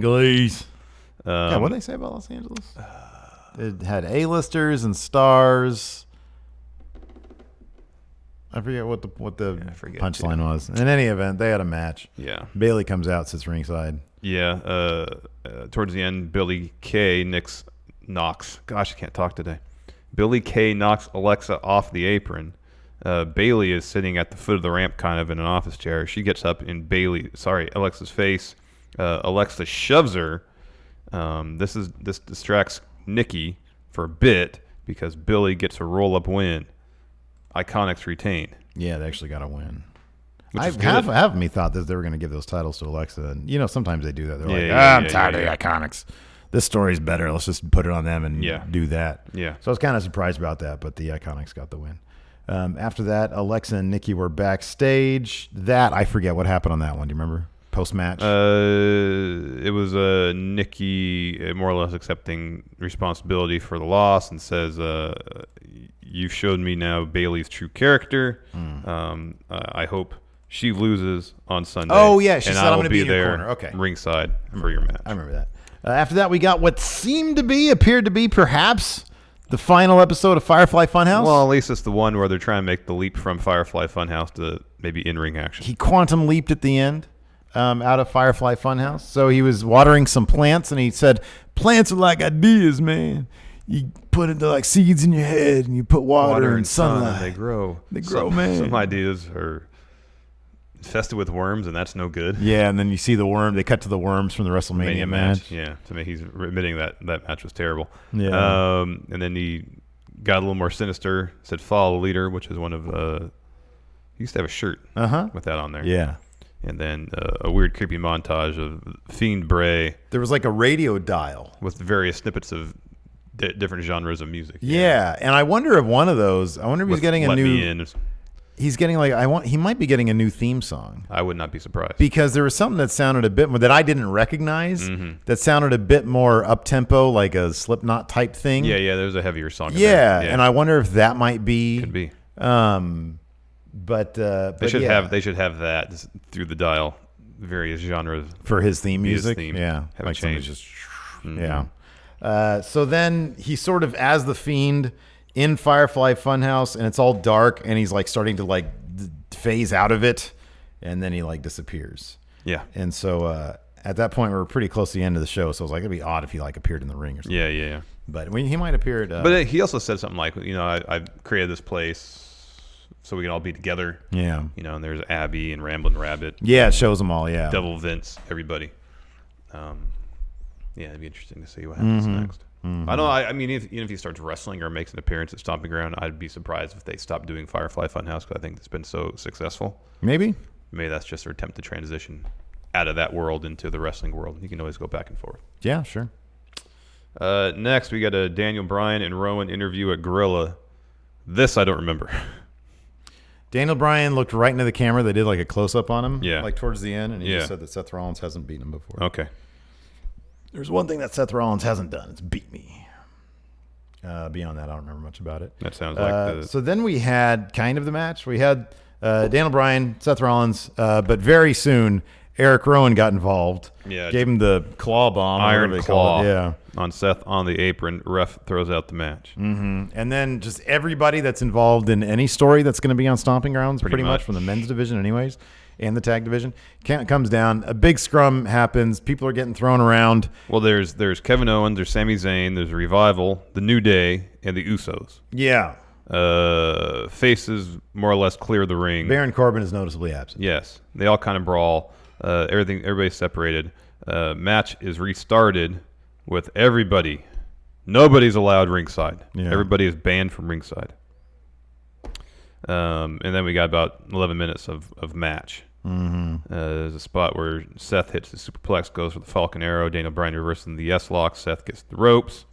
what did they say about Los Angeles? It had A-listers and stars. I forget what the punchline was. In any event, they had a match. Yeah. Bailey comes out, sits ringside. Yeah. Towards the end, Billy Kay knocks. Gosh, I can't talk today. Billy Kay knocks Alexa off the apron. Bailey is sitting at the foot of the ramp, kind of in an office chair. She gets up in Alexa's face. Alexa shoves her. This distracts Nikki for a bit because Billy gets a roll-up win. Iconics retain. Yeah, they actually got a win. Half of me thought that they were going to give those titles to Alexa. And, sometimes they do that. They're I'm tired of the Iconics. This story's better. Let's just put it on them and do that. Yeah. So I was kind of surprised about that, but the Iconics got the win. After that, Alexa and Nikki were backstage. I forget what happened on that one. Do you remember? Post-match? It was Nikki more or less accepting responsibility for the loss and says, you've showed me now Bailey's true character. I hope she loses on Sunday. Oh, yeah. She and said, I I'm will going to be in your there corner. Okay. ringside for your match. I remember that. After that, we got what appeared to be perhaps the final episode of Firefly Funhouse. Well, at least it's the one where they're trying to make the leap from Firefly Funhouse to maybe in-ring action. He quantum leaped at the end out of Firefly Funhouse. So he was watering some plants, and he said, plants are like ideas, man. You put into like seeds in your head, and you put water and sunlight. And they grow. They grow, man. Some ideas are infested with worms, and that's no good. Yeah, and then you see the worm. They cut to the worms from the WrestleMania match. Yeah, to me, he's admitting that match was terrible. Yeah. And then he got a little more sinister, said follow the leader, which is one of he used to have a shirt with that on there. Yeah. And then a weird, creepy montage of Fiend Bray. There was like a radio dial with various snippets of different genres of music. Yeah, and I wonder if one of those, he's getting a new. he's getting he might be getting a new theme song. I would not be surprised. Because there was something that sounded a bit more that I didn't recognize. That sounded a bit more up tempo, like a Slipknot type thing. Yeah. There's a heavier song. Yeah, and I wonder if that might be. Could be. But they should have that through the dial, various genres for his theme music. Yeah, like changed. Just so then he's sort of as the Fiend in Firefly Funhouse, and it's all dark, and he's like starting to like phase out of it, and then he like disappears. Yeah, and so at that point we're pretty close to the end of the show, so it was like it'd be odd if he like appeared in the ring or something. Yeah. But he might appear. But he also said something like, I created this place so we can all be together. Yeah. And there's Abby and Ramblin' Rabbit. Yeah, it shows them all. Yeah. Devil Vince, everybody. It'd be interesting to see what happens next. I don't know. I mean, even if he starts wrestling or makes an appearance at Stomping Ground, I'd be surprised if they stop doing Firefly Funhouse because I think it's been so successful. Maybe that's just their attempt to transition out of that world into the wrestling world. You can always go back and forth. Yeah, sure. Next, we got a Daniel Bryan and Rowan interview at Gorilla. This I don't remember. Daniel Bryan looked right into the camera. They did like a close-up on him, like towards the end, and he just said that Seth Rollins hasn't beaten him before. Okay. There's one thing that Seth Rollins hasn't done. It's beat me. Beyond that, I don't remember much about it. That sounds like So then we had kind of the match. We had Daniel Bryan, Seth Rollins, but very soon Eric Rowan got involved. Yeah. Gave him the claw bomb. Iron claw. Yeah. On Seth on the apron. Ref throws out the match. Mm-hmm. And then just everybody that's involved in any story that's going to be on Stomping Grounds, pretty much from the men's division anyways, and the tag division, comes down. A big scrum happens. People are getting thrown around. Well, there's Kevin Owens, there's Sami Zayn, there's Revival, the New Day, and the Usos. Yeah. Faces more or less clear the ring. Baron Corbin is noticeably absent. Yes. They all kind of brawl. Everybody's separated. Match is restarted with everybody. Nobody's allowed ringside. Yeah. Everybody is banned from ringside. And then we got about 11 minutes of match. There's a spot where Seth hits the superplex, goes for the Falcon Arrow. Daniel Bryan reversing the S-lock. Seth gets the ropes.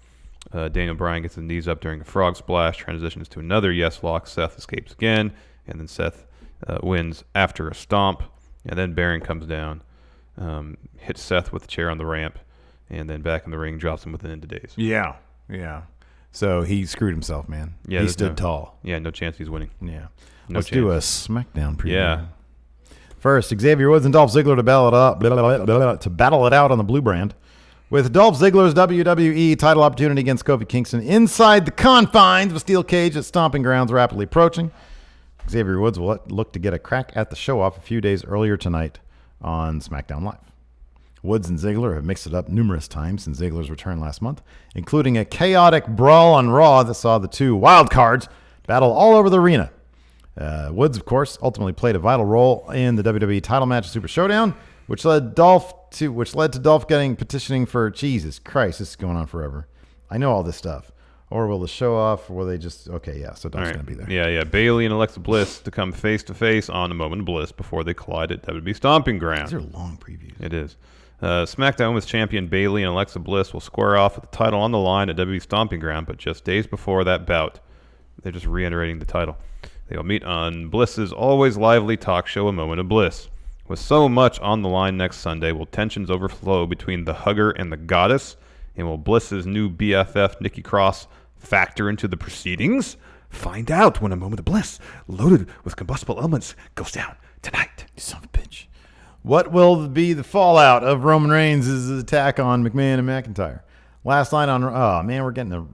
Daniel Bryan gets his knees up during a frog splash. Transitions to another yes-lock. Seth escapes again. And then Seth wins after a stomp. And then Baron comes down, hits Seth with a chair on the ramp, and then back in the ring, drops him with an end of days. Yeah. So he screwed himself, man. Yeah, he stood tall. Yeah, no chance he's winning. Yeah. Let's do a SmackDown preview. Yeah. First, Xavier Woods and Dolph Ziggler to battle it out on the blue brand, with Dolph Ziggler's WWE title opportunity against Kofi Kingston inside the confines of a steel cage at Stomping Grounds rapidly approaching. Xavier Woods will look to get a crack at the show-off a few days earlier tonight on SmackDown Live. Woods and Ziggler have mixed it up numerous times since Ziggler's return last month, including a chaotic brawl on Raw that saw the two wild cards battle all over the arena. Woods, of course, ultimately played a vital role in the WWE title match at Super Showdown, which led to Dolph petitioning for Jesus Christ. This is going on forever. I know all this stuff. Or will the show off, or will they just... Okay, yeah, so Dolph's going to be there. Yeah. Bayley and Alexa Bliss to come face-to-face on A Moment of Bliss before they collide at WWE Stomping Grounds. These are long previews. It is. SmackDown Women's Champion Bayley and Alexa Bliss will square off with the title on the line at WWE Stomping Ground, but just days before that bout, they're just reiterating the title. They will meet on Bliss's always lively talk show A Moment of Bliss. With so much on the line next Sunday, will tensions overflow between the Hugger and the Goddess? And will Bliss's new BFF, Nikki Cross, factor into the proceedings? Find out when A Moment of Bliss, loaded with combustible elements, goes down tonight. You son of a bitch. What will be the fallout of Roman Reigns' attack on McMahon and McIntyre? Last night on... Oh, man, we're getting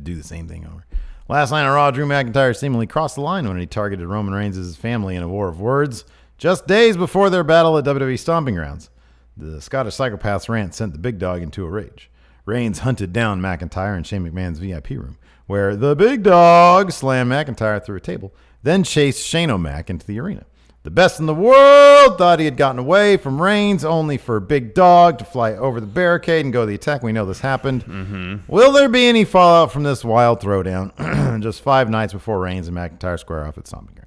do the same thing over. Last night on Raw, Drew McIntyre seemingly crossed the line when he targeted Roman Reigns' family in a war of words just days before their battle at WWE Stomping Grounds. The Scottish Psychopath's rant sent the big dog into a rage. Reigns hunted down McIntyre in Shane McMahon's VIP room, where the big dog slammed McIntyre through a table, then chased Shane O'Mac into the arena. The best in the world thought he had gotten away from Reigns, only for Big Dog to fly over the barricade and go to the attack. We know this happened. Mm-hmm. Will there be any fallout from this wild throwdown just 5 nights before Reigns and McIntyre square off at Stomping Grounds?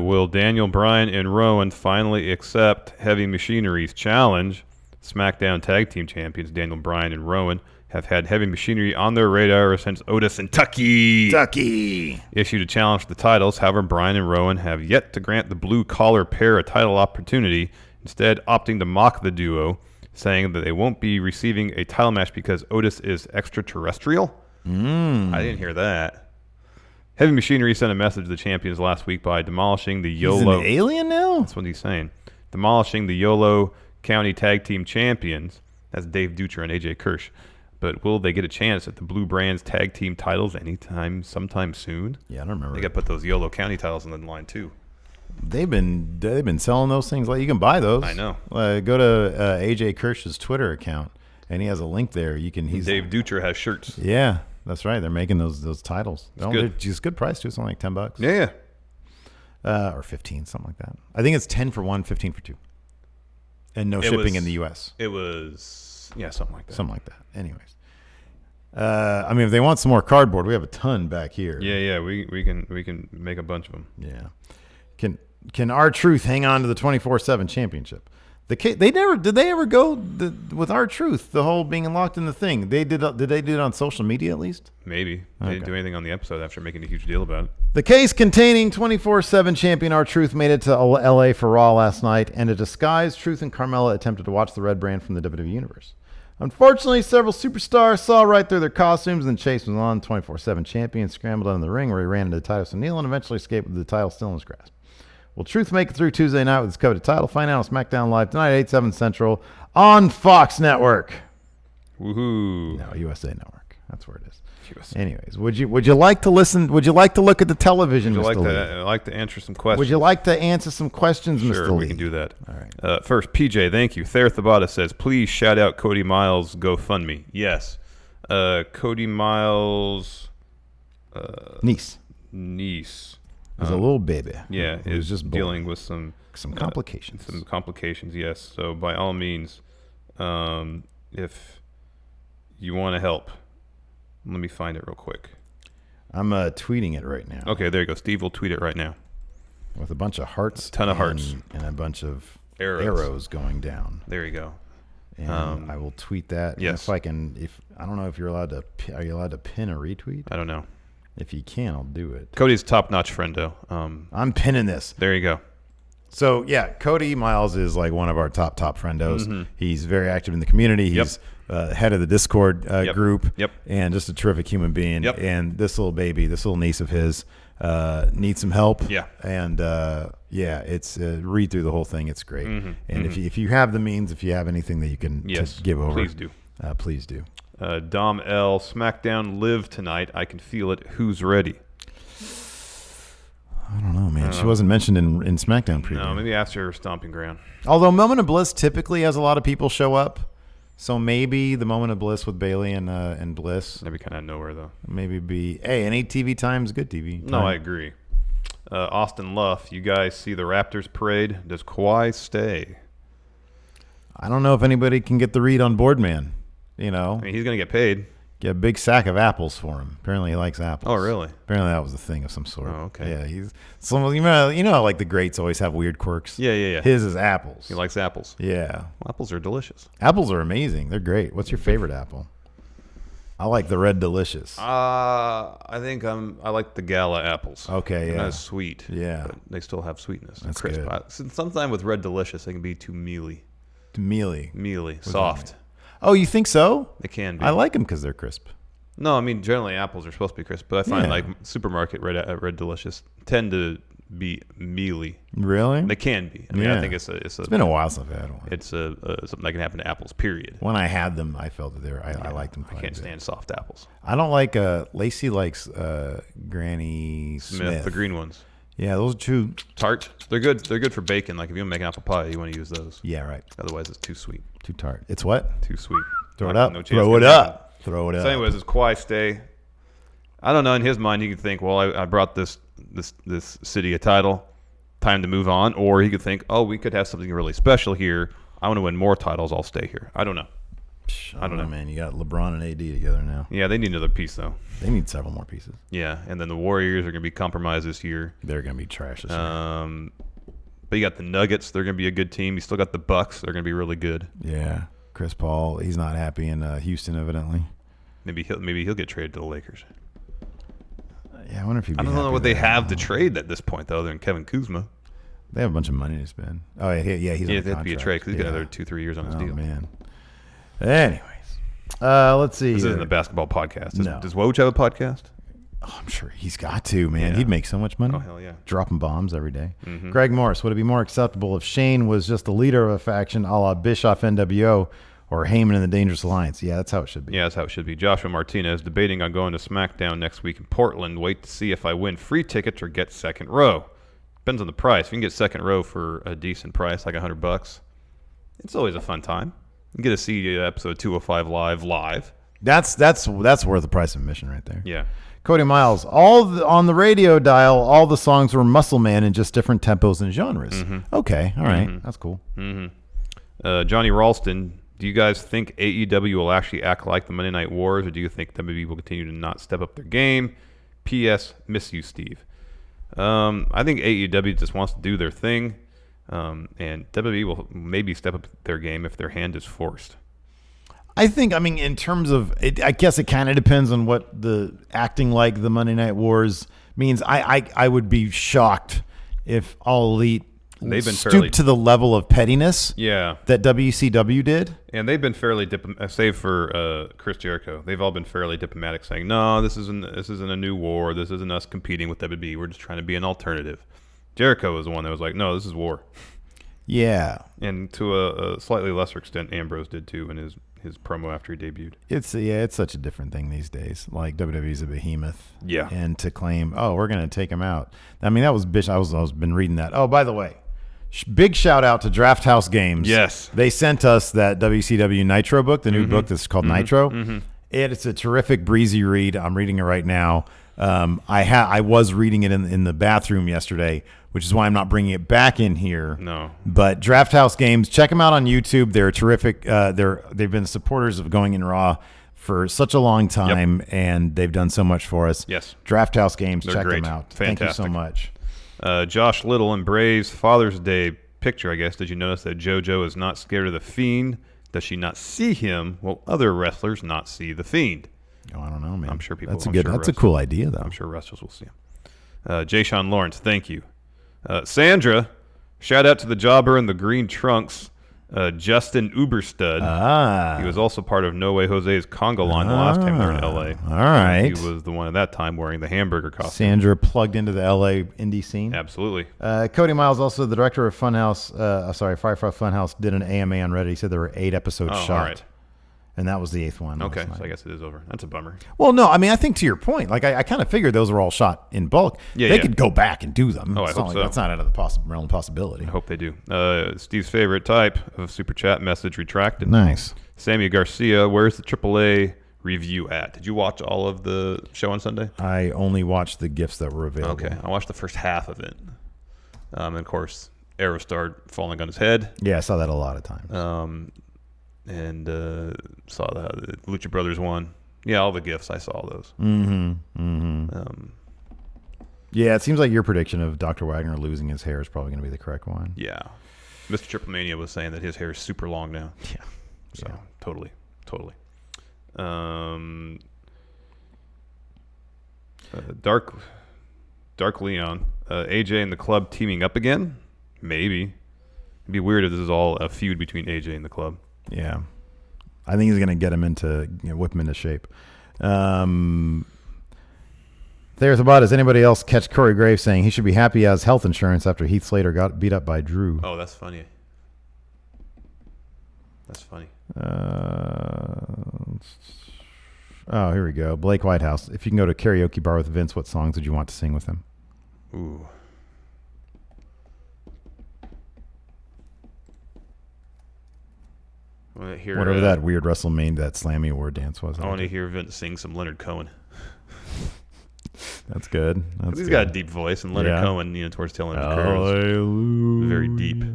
Will Daniel Bryan and Rowan finally accept Heavy Machinery's challenge? SmackDown Tag Team Champions Daniel Bryan and Rowan have had Heavy Machinery on their radar since Otis and Tucky issued a challenge for the titles. However, Bryan and Rowan have yet to grant the blue-collar pair a title opportunity, instead opting to mock the duo, saying that they won't be receiving a title match because Otis is extraterrestrial. I didn't hear that. Heavy Machinery sent a message to the champions last week by demolishing the YOLO. He's an alien now? That's what he's saying. Demolishing the YOLO County Tag Team Champions. That's Dave Dutra and AJ Kirsch. But will they get a chance at the Blue Brands Tag Team titles sometime soon? Yeah, I don't remember. They got to put those YOLO County titles on the line too. They've been selling those things. Like, you can buy those. I know. Go to AJ Kirsch's Twitter account, and he has a link there. Dave Dutra has shirts. Yeah, that's right. They're making those titles. Good. They're just good price too. It's only like $10. Yeah. Or 15, something like that. I think it's 10 for one, 15 for two, and no shipping in the U.S. It was something like that. Something like that. Anyways, I mean, if they want some more cardboard, we have a ton back here. Yeah. We can make a bunch of them. Yeah. Can R-Truth hang on to the 24/7 championship? Did they ever go with R-Truth, the whole being locked in the thing? Did they do it on social media at least? Maybe. They didn't do anything on the episode after making a huge deal about it. The case containing 24/7 champion R-Truth made it to LA for Raw last night, and a disguised Truth and Carmella attempted to watch the Red Brand from the WWE Universe. Unfortunately, several superstars saw right through their costumes, and Chase was on. 24/7 champion scrambled out in the ring where he ran into Titus O'Neil and eventually escaped with the title still in his grasp. Will Truth make it through Tuesday night with his coveted title? Find out on SmackDown Live tonight at 8/7 Central on Fox Network. Woohoo! No, USA Network. That's where it is. USA. Anyways, would you like to listen? Would you like to look at the television, Would you Mr. Lee? like to answer some questions? Would you like to answer some questions, Sure, Mr. Lee? we can do that. All right. First, PJ, thank you. Thayer Thabata says, please shout out Cody Miles' GoFundMe. Yes. Cody Miles' niece is a little baby. Yeah, who was just born. dealing with some complications. Some complications, yes. So by all means, if you want to help, let me find it real quick. I'm tweeting it right now. Okay, there you go. Steve will tweet it right now. With a bunch of hearts. A ton of hearts. And a bunch of arrows going down. There you go. And I will tweet that. Yes. And I don't know if you're allowed to. Are you allowed to pin a retweet? I don't know. If you can, I'll do it. Cody's top-notch friendo. I'm pinning this. There you go. So, yeah, Cody Miles is like one of our top friendos. Mm-hmm. He's very active in the community. He's head of the Discord group. Yep. And just a terrific human being. Yep. And this little niece of his needs some help. Yeah. And, it's read through the whole thing. It's great. Mm-hmm. And if you have the means, if you have anything that you can give over. Please do. Please do. Dom L. SmackDown live tonight. I can feel it. Who's ready? I don't know, man. She wasn't mentioned in SmackDown preview. No, maybe after Stomping Ground. Although Moment of Bliss typically has a lot of people show up, so maybe the Moment of Bliss with Bayley and Bliss. Maybe kind of nowhere though. Maybe be any TV time is good TV. No, I agree. Austin Luff, you guys see the Raptors parade? Does Kawhi stay? I don't know if anybody can get the read on Boardman. You know, I mean, he's gonna get paid. Get a big sack of apples for him. Apparently, he likes apples. Oh, really? Apparently, that was a thing of some sort. Oh, okay. Yeah, he's some. You know, how, like the greats always have weird quirks. Yeah. His is apples. He likes apples. Yeah, well, apples are delicious. Apples are amazing. They're great. What's your favorite apple? I like the Red Delicious. I think I like the Gala apples. Okay, They're yeah. not as sweet. Yeah, but they still have sweetness. That's crisp. good. Sometimes with Red Delicious, they can be too mealy. Mealy, soft. Oh, you think so? They can be. I like them because they're crisp. No, I mean generally apples are supposed to be crisp, but I find like supermarket Red Delicious tend to be mealy. Really? They can be. I mean, I think it's been a while since I've had one. It's something that can happen to apples. Period. When I had them, I felt that I liked them. I can't stand soft apples. I don't like. Lacey likes Granny Smith, the green ones. Yeah, those are too tart. They're good. They're good for baking. Like if you want to make apple pie, you want to use those. Yeah, right. Otherwise, it's too sweet. Too tart. It's what? Too sweet. Throw it up. No chance Throw it up. Throw it up. So, anyways, does Kawhi stay? I don't know. In his mind, he could think, well, I brought this city a title. Time to move on. Or he could think, oh, we could have something really special here. I want to win more titles. I'll stay here. I don't know. I don't know, man. You got LeBron and AD together now. Yeah, they need another piece, though. They need several more pieces. Yeah, and then the Warriors are going to be compromised this year. They're going to be trash this year. But you got the Nuggets. They're going to be a good team. You still got the Bucks. They're going to be really good. Yeah. Chris Paul, he's not happy in Houston, evidently. Maybe he'll get traded to the Lakers. Yeah, I wonder if he'd be I don't know happy what they with have that. to trade at this point, though, other than Kevin Kuzma. They have a bunch of money to spend. Oh, yeah, he's on Yeah, that'd be a contract. trade because he's got another 2-3 years on his Oh, deal. man. Anyways, let's see. This here. isn't a basketball podcast. No. Does Woj have a podcast? Oh, I'm sure he's got to, man. Yeah. He'd make so much money. Oh, hell yeah. Dropping bombs every day. Mm-hmm. Greg Morris, would it be more acceptable if Shane was just the leader of a faction a la Bischoff NWO or Heyman in the Dangerous Alliance? Yeah, that's how it should be. Yeah, that's how it should be. Joshua Martinez debating on going to SmackDown next week in Portland. Wait to see if I win free tickets or get second row. Depends on the price. If you can get second row for a decent price, like $100, it's always a fun time. You can get to see episode 205 live. That's worth the price of admission right there. Yeah. Cody Miles, on the radio dial, all the songs were Muscle Man in just different tempos and genres. Mm-hmm. Okay, all right, that's cool. Mm-hmm. Johnny Ralston, do you guys think AEW will actually act like the Monday Night Wars, or do you think WWE will continue to not step up their game? P.S. Miss you, Steve. I think AEW just wants to do their thing, and WWE will maybe step up their game if their hand is forced. I think, in terms of it, I guess it kind of depends on what the acting like the Monday Night Wars means. I would be shocked if All Elite They've been stooped to the level of pettiness that WCW did. And they've been fairly save for Chris Jericho. They've all been fairly diplomatic, saying, "No, this isn't a new war. This isn't us competing with WWE. We're just trying to be an alternative." Jericho was the one that was like, "No, this is war." Yeah, and to a slightly lesser extent, Ambrose did too in his promo after he debated. It's such a different thing these days. Like WWE's a behemoth. Yeah, and to claim, oh, we're going to take him out. That was I was been reading that. Oh, by the way. Big shout out to Draft House Games. Yes. They sent us that WCW Nitro book, the new book that's called Nitro. Mm-hmm. It's a terrific, breezy read. I'm reading it right now. I was reading it in the bathroom yesterday, which is why I'm not bringing it back in here. No. But Draft House Games, check them out on YouTube. They're terrific. They've been supporters of Going in Raw for such a long time, and they've done so much for us. Yes. Draft House Games, They're check great. them out. Fantastic. Thank you so much. Josh Little and Braves Father's Day picture, I guess. Did you notice that JoJo is not scared of the Fiend? Does she not see him while other wrestlers not see the Fiend? Oh, I don't know, man. I'm sure people. That's a cool idea, though. I'm sure wrestlers will see him. Jay Sean Lawrence, thank you. Sandra, shout out to the jobber in the green trunks, Justin Uberstud. He was also part of No Way Jose's Conga line the last time they were in L.A. All right. He was the one at that time wearing the hamburger costume. Sandra plugged into the L.A. indie scene. Absolutely. Cody Miles, also the director of Funhouse, Firefly Funhouse, did an AMA on Reddit. He said there were 8 episodes shot. All right. And that was the 8th one. Okay, so I guess it is over. That's a bummer. Well, no, I think to your point, like I kind of figured those were all shot in bulk. Yeah, they could go back and do them. Oh, I hope so. That's not out of the realm of possibility. I hope they do. Steve's favorite type of super chat message retracted. Nice. Sammy Garcia, where's the AAA review at? Did you watch all of the show on Sunday? I only watched the GIFs that were available. Okay, I watched the first half of it. And of course, Aerostar falling on his head. Yeah, I saw that a lot of times. And saw the Lucha Brothers won. Yeah, all the GIFs, I saw those. Yeah, it seems like your prediction of Dr. Wagner losing his hair is probably going to be the correct one. Yeah. Mr. Triple Mania was saying that his hair is super long now. Yeah. So, totally. Dark Leon, AJ and the club teaming up again? Maybe. It'd be weird if this is all a feud between AJ and the club. Yeah. I think he's going to get him whip him into shape. There's about, does anybody else catch Corey Graves saying he should be happy he has health insurance after Heath Slater got beat up by Drew? Oh, that's funny. Oh, here we go. Blake Whitehouse. If you can go to a karaoke bar with Vince, what songs would you want to sing with him? Ooh. Whatever that weird WrestleMania, that Slammy Award dance was. I want to hear Vince sing some Leonard Cohen. That's good. He's got a deep voice, and Leonard Cohen, towards the tail end of his career, was very deep.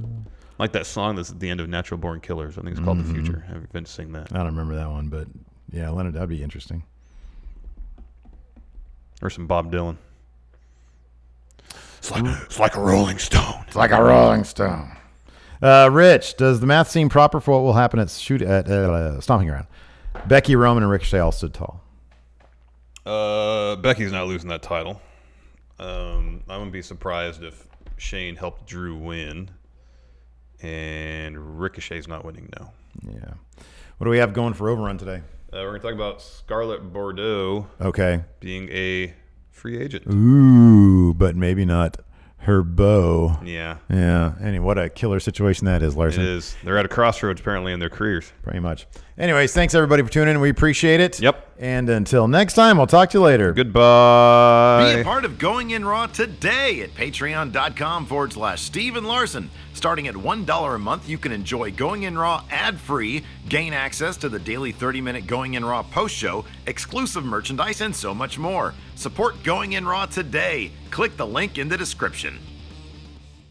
Like that song that's at the end of Natural Born Killers. I think it's called The Future. Have Vince sing that. I don't remember that one, but yeah, Leonard, that'd be interesting. Or some Bob Dylan. It's like a Rolling Stone. It's like a Rolling Stone. Rich, does the math seem proper for what will happen at Stomping Ground? Becky, Roman, and Ricochet all stood tall. Becky's not losing that title. I wouldn't be surprised if Shane helped Drew win, and Ricochet's not winning now. Yeah. What do we have going for Overrun today? We're going to talk about Scarlett Bordeaux being a free agent. Ooh, but maybe not her beau. Yeah. Yeah. Anyway, what a killer situation that is, Larson. It is. They're at a crossroads, apparently, in their careers. Pretty much. Anyways, thanks, everybody, for tuning in. We appreciate it. Yep. And until next time, I'll talk to you later. Goodbye. Be a part of Going In Raw today at patreon.com/Steven Larson. Starting at $1 a month, you can enjoy Going In Raw ad-free, gain access to the daily 30-minute Going In Raw post-show, exclusive merchandise, and so much more. Support Going In Raw today. Click the link in the description.